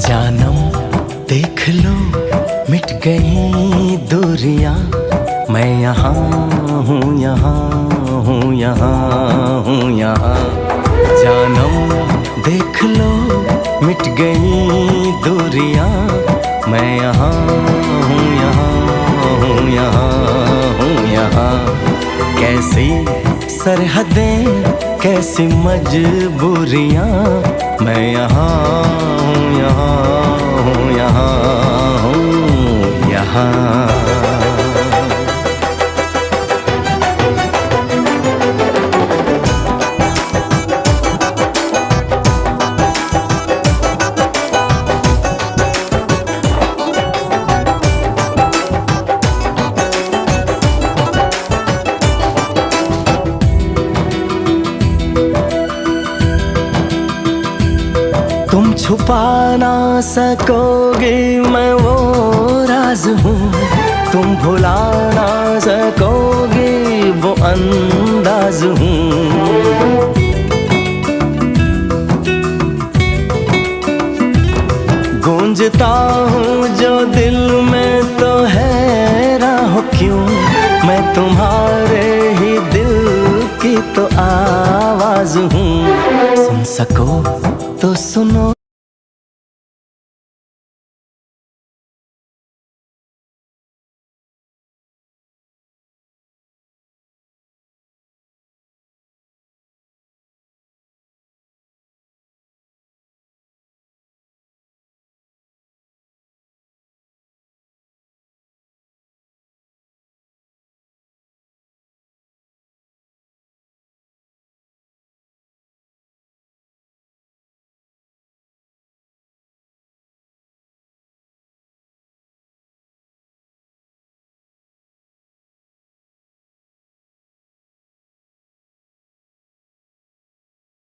जानम देख लो मिट गई दूरियां, मैं यहाँ हूँ, यहाँ हूँ, यहाँ हूँ, यहाँ। जानम देख लो मिट गई दूरियां, मैं यहाँ हूँ, यहाँ हूँ, यहाँ हूँ, यहाँ। कैसी सरहदें कैसी मजबूरियां, मैं यहाँ हूँ, यहाँ हूँ, यहाँ हूँ, यहाँ। तुम छुपा ना सकोगे मैं वो राज हूँ, तुम भुला ना सकोगे वो अंदाज हूँ। गूंजता हूँ जो दिल में तो हैरान हो क्यों, मैं तुम्हारे ही दिल की तो आवाज हूँ। सुन सको तो सुनो